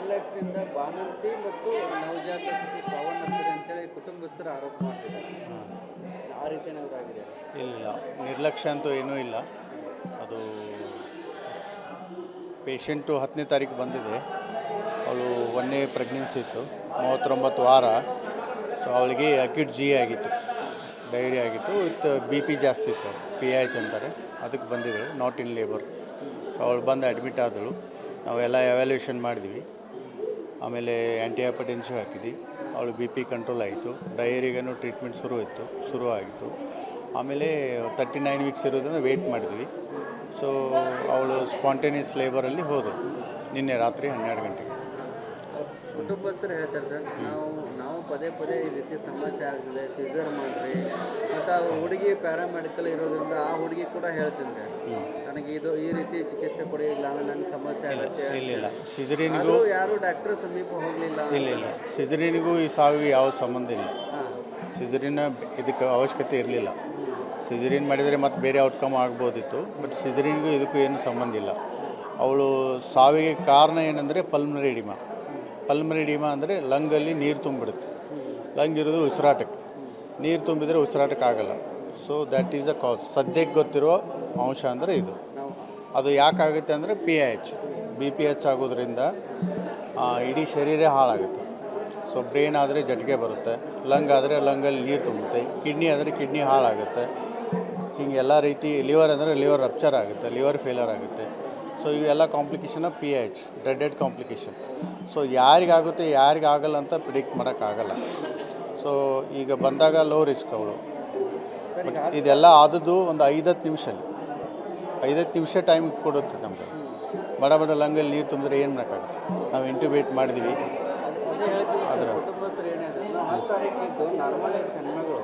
ನಿರ್ಲಕ್ಷ್ಯದಿಂದ ಬಾಣಂತಿ ಮತ್ತು ನವಜಾತ ಶಿಶು ಸಾವನ್ನಪ್ಪಿದೆ ಅಂತೇಳಿ ಕುಟುಂಬಸ್ಥರು ಆರೋಪ ಮಾಡ್ತಿದ್ದಾರೆ. ಆ ರೀತಿ ಏನಾದರೂ ಆಗಿದೆ? ಇಲ್ಲ, ನಿರ್ಲಕ್ಷ್ಯ ಅಂತೂ ಏನೂ ಇಲ್ಲ. ಅದು ಪೇಷಂಟು 10ನೇ ತಾರೀಕು ಬಂದಿದೆ. ಅವಳು 1ನೇ ಪ್ರೆಗ್ನೆನ್ಸಿ ಇತ್ತು, 39 ವಾರ. ಸೊ ಅವಳಿಗೆ ಅಕ್ಯೂಟ್ ಜಿ ಆಗಿತ್ತು, ಡೈರಿ ಆಗಿತ್ತು, ವಿತ್ BP ಜಾಸ್ತಿ ಇತ್ತು, PH ಅಂತಾರೆ. ಅದಕ್ಕೆ ಬಂದಿದ್ದಳು, ನಾಟ್ ಇನ್ ಲೇಬರ್. ಸೊ ಅವಳು ಬಂದು ಅಡ್ಮಿಟ್ ಆದಳು. ನಾವೆಲ್ಲ ಎವ್ಯಾಲ್ಯೂಯೇಷನ್ ಮಾಡಿದ್ವಿ. ಆಮೇಲೆ ಆ್ಯಂಟಿ ಹೈಪರ್ಟೆನ್ಸಿವ್ ಹಾಕಿದ್ವಿ. ಅವಳು BP ಕಂಟ್ರೋಲ್ ಆಯಿತು. ಡೈರಿಗೂ ಟ್ರೀಟ್ಮೆಂಟ್ ಶುರುವಾಗಿತ್ತು. ಆಮೇಲೆ 39 ವೀಕ್ಸ್ ಇರೋದನ್ನು ವೆಯ್ಟ್ ಮಾಡಿದ್ವಿ. ಸೊ ಅವಳು ಸ್ಪಾಂಟೇನಿಯಸ್ ಲೇಬರಲ್ಲಿ ಹೋದಳು ನಿನ್ನೆ ರಾತ್ರಿ 12 ಗಂಟೆಗೆ. ಕುಟುಂಬಸ್ಥರು ಹೇಳ್ತಾರೆ ಸರ್, ನಾವು ಪದೇ ಈ ರೀತಿ ಸಮಸ್ಯೆ ಆಗ್ತದೆ, ಸೀಸರ್ ಮಾಡಿರಿ. ಮತ್ತು ಆ ಹುಡುಗಿ ಪ್ಯಾರಾಮೆಡಿಕಲ್ ಇರೋದ್ರಿಂದ ಆ ಹುಡುಗಿ ಕೂಡ ಹೇಳ್ತಿದ್ರೆ ನನಗೆ ಈ ರೀತಿ ಚಿಕಿತ್ಸೆ ಕೊಡಿ, ಇಲ್ಲ ಅಂದ್ರೆ ನನಗೆ ಸಮಸ್ಯೆ ಆಗುತ್ತೆ. ಇಲ್ಲ, ಸಿಜರಿನಿಗೂ ಯಾರು ಡಾಕ್ಟರ್ ಸಮೀಪ ಹೋಗಲಿಲ್ಲ. ಇಲ್ಲ, ಸಿಜರಿನಿಗೂ ಈ ಸಾವಿಗೆ ಯಾವ ಸಂಬಂಧ ಇಲ್ಲ. ಸಿಜರಿನ ಇದಕ್ಕೆ ಅವಶ್ಯಕತೆ ಇರಲಿಲ್ಲ. ಸಿಜರಿನ್ ಮಾಡಿದರೆ ಮತ್ತೆ ಬೇರೆ ಔಟ್ಕಮ್ ಆಗ್ಬೋದಿತ್ತು. ಬಟ್ ಸಿಜರಿನ್ಗೂ ಇದಕ್ಕೂ ಏನು ಸಂಬಂಧ ಇಲ್ಲ. ಅವಳು ಸಾವಿಗೆ ಕಾರಣ ಏನಂದರೆ ಪಲ್ಮನರಿ ಎಡಿಮಾ ಅಂದರೆ ಲಂಗಲ್ಲಿ ನೀರು ತುಂಬಿಡುತ್ತೆ. ಲಂಗ್ ಇರೋದು ಉಸಿರಾಟಕ್ಕೆ, ನೀರು ತುಂಬಿದರೆ ಉಸಿರಾಟಕ್ಕೆ ಆಗಲ್ಲ. ಸೊ ದ್ಯಾಟ್ ಈಸ್ ಅ ಕಾಸ್. ಸದ್ಯಕ್ಕೆ ಗೊತ್ತಿರೋ ಅಂಶ ಅಂದರೆ ಇದು. ಅದು ಯಾಕಾಗುತ್ತೆ ಅಂದರೆ BP ಹೆಚ್ಚಾಗೋದ್ರಿಂದ ಇಡೀ ಶರೀರ ಹಾಳಾಗುತ್ತೆ. ಸೊ ಬ್ರೈನ್ ಆದರೆ ಜಟಿಗೆ ಬರುತ್ತೆ, ಲಂಗ್ ಆದರೆ ಲಂಗಲ್ಲಿ ನೀರು ತುಂಬುತ್ತೆ, ಕಿಡ್ನಿ ಆದರೆ ಕಿಡ್ನಿ ಹಾಳಾಗುತ್ತೆ. ಹಿಂಗೆ ಎಲ್ಲ ರೀತಿ, ಲಿವರ್ ಅಂದರೆ ಲಿವರ್ ರಪ್ಚರ್ ಆಗುತ್ತೆ, ಲಿವರ್ ಫೇಲರ್ ಆಗುತ್ತೆ. ಸೊ ಇವೆಲ್ಲ complication of PH, dead complication. So ಯಾರಿಗಾಗುತ್ತೆ ಯಾರಿಗಾಗಲ್ಲ ಅಂತ ಪ್ರಿಡಿಕ್ಟ್ ಮಾಡೋಕ್ಕಾಗಲ್ಲ. ಸೊ ಈಗ ಬಂದಾಗ ಲೋ ರಿಸ್ಕ್ ಅವಳು. ಬಟ್ ಇದೆಲ್ಲ ಆದದ್ದು ಒಂದು 5-10 ನಿಮಿಷ ಟೈಮ್ ಕೊಡುತ್ತೆ ನಮಗೆ. ಬಡ ಲಂಗಲ್ಲಿ ನೀರು ತುಂಬಿದ್ರೆ ಏನು ಮಾಡೋಕ್ಕಾಗುತ್ತೆ? ನಾವು ಇಂಟ್ಯೂಬೇಟ್ ಮಾಡಿದ್ವಿ. ಅದರ ಕುಟುಂಬಸ್ಥರು ಏನಿದೆ, 10 ತಾರೀಕಿದ್ದು ನಾರ್ಮಲ್ ಆಯ್ತು ಹೆಣ್ಮಗಳು,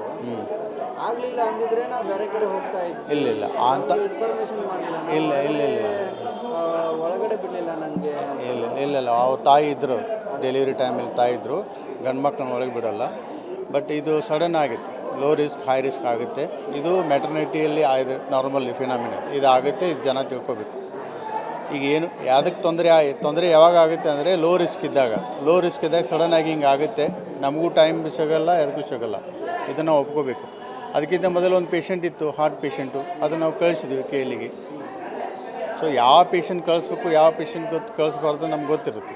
ಆಗಲಿಲ್ಲ ಅಂದಿದ್ರೆ ನಾವು ಬೇರೆ ಕಡೆ ಹೋಗ್ತಾ ಇದ್ವಿ. ಇಲ್ಲ ಅಂತ ಇನ್ಫಾರ್ಮೇಷನ್ ಮಾಡಲಿಲ್ಲ, ಇಲ್ಲ ಒಳಗಡೆ ಬಿಡಲಿಲ್ಲ ನನಗೆ. ಇಲ್ಲ ಅವ್ರ ತಾಯಿ ಇದ್ದರು, ಡೆಲಿವರಿ ಟೈಮಲ್ಲಿ ತಾಯಿ ಇದ್ದರು. ಗಂಡು ಮಕ್ಕಳನ್ನ ಒಳಗೆ ಬಿಡೋಲ್ಲ. ಬಟ್ ಇದು ಸಡನ್ ಆಗಿತ್ತು, ಲೋ ರಿಸ್ಕ್ ಹೈ ರಿಸ್ಕ್ ಆಗುತ್ತೆ. ಇದು ಮೆಟರ್ನಿಟಿಯಲ್ಲಿ ನಾರ್ಮಲ್ ಫಿನಾಮಿನ ಇದು ಆಗುತ್ತೆ. ಇದು ಜನ ತಿಳ್ಕೊಬೇಕು. ಈಗ ಏನು ಯಾವುದಕ್ಕೆ ತೊಂದರೆ ಯಾವಾಗ ಆಗುತ್ತೆ ಅಂದರೆ ಲೋ ರಿಸ್ಕ್ ಇದ್ದಾಗ ಸಡನ್ನಾಗಿ ಹಿಂಗೆ ಆಗುತ್ತೆ. ನಮಗೂ ಟೈಮ್ ಸಿಗೋಲ್ಲ, ಅದಕ್ಕೂ ಸಿಗೋಲ್ಲ. ಇದನ್ನು ಒಪ್ಕೋಬೇಕು. ಅದಕ್ಕಿಂತ ಮೊದಲು ಒಂದು ಪೇಷಂಟ್ ಇತ್ತು, ಹಾರ್ಟ್ ಪೇಷಂಟು, ಅದನ್ನು ನಾವು ಕಳಿಸಿದ್ವಿ KLಗೆ. ಸೊ ಯಾವ ಪೇಷಂಟ್ ಕಳಿಸ್ಬೇಕು, ಯಾವ ಪೇಷಂಟ್ ಕಳಿಸ್ಬಾರ್ದು ನಮ್ಗೆ ಗೊತ್ತಿರುತ್ತೆ.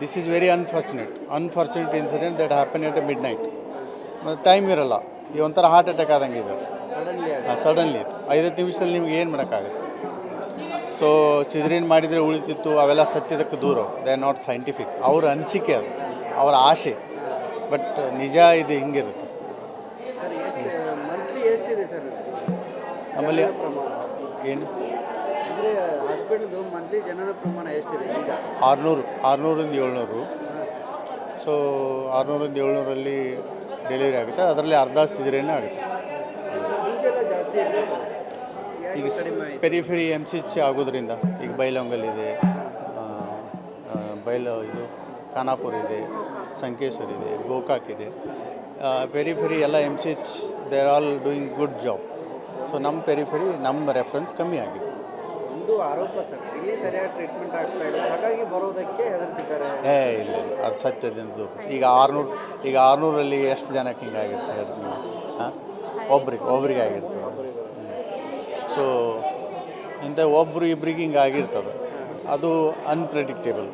This is very unfortunate incident that happen at mid-night. ಮತ್ತು ಟೈಮ್ ಇರೋಲ್ಲ. ಈ ಒಂಥರ ಹಾರ್ಟ್ ಅಟ್ಯಾಕ್ ಆದಂಗೆ ಇದೆ. ಸಡನ್ಲಿ 5 ನಿಮಿಷದಲ್ಲಿ ನಿಮ್ಗೆ ಏನು ಮಾಡೋಕ್ಕಾಗುತ್ತೆ? ಸೊ ಸಿಜರಿನ್ ಮಾಡಿದರೆ ಉಳಿತಿತ್ತು, ಅವೆಲ್ಲ ಸತ್ಯದಕ್ಕೆ ದೂರ. They are not scientific. ಅವ್ರ ಅನಿಸಿಕೆ, ಅದು ಅವರ ಆಸೆ. ಬಟ್ ನಿಜ ಇದು ಹಿಂಗಿರುತ್ತೆ. ಆಮೇಲೆ ಏನು ಅಂದರೆ ಹಾಸ್ಪಿಟಲ್ದು ಮಂತ್ಲಿ ಜನನ ಪ್ರಮಾಣ ಎಷ್ಟಿದೆ ಈಗ? 600ರಿಂದ 700. ಸೊ 600ರಿಂದ 700ರಲ್ಲಿ ಡೆಲಿವರಿ ಆಗುತ್ತೆ. ಅದರಲ್ಲಿ ಅರ್ಧ ಸಿಜರಿನೇ ಆಗುತ್ತೆ. ಈಗ ಪೆರಿಫೆರಿ MCH ಆಗೋದ್ರಿಂದ ಈಗ ಬೈಲಹೊಂಗಲ್ ಇದು ಖಾನಾಪುರ ಇದೆ, ಸಂಕೇಶ್ವರ ಇದೆ, ಗೋಕಾಕ್ ಇದೆ. ಪೆರಿಫೆರಿ ಎಲ್ಲ MCH they are all doing good job. So ನಮ್ಮ ಪೆರಿಫೆರಿ, ನಮ್ಮ ರೆಫರೆನ್ಸ್ ಕಮ್ಮಿ ಆಗಿದೆ. ಒಂದು ಆರೋಪ ಸರ್, ಇಲ್ಲಿ ಸರಿಯಾಗಿ ಟ್ರೀಟ್ಮೆಂಟ್ ಆಗ್ತಾ ಇಲ್ಲ, ಹಾಗಾಗಿ ಬರೋದಕ್ಕೆ ಹೆದರ್ತಿದ್ದಾರೆ. ಇಲ್ಲ, ಅದು ಸತ್ಯದಿಂದ ದೂರ. ಈಗ 600ರಲ್ಲಿ ಎಷ್ಟು ಜನಕ್ಕೆ ಹಿಂಗಾಗಿರುತ್ತೆ ಹೇಳಿ ನೀವು? ಹಾಂ, ಒಬ್ರಿಗೆ ಆಗಿರ್ತದೆ. ಸೊ ಇಂಥ ಒಬ್ಬರು ಇಬ್ಬರಿಗೆ ಹಿಂಗೆ ಆಗಿರ್ತದೆ. ಅದು ಅನ್ಪ್ರೆಡಿಕ್ಟೇಬಲ್.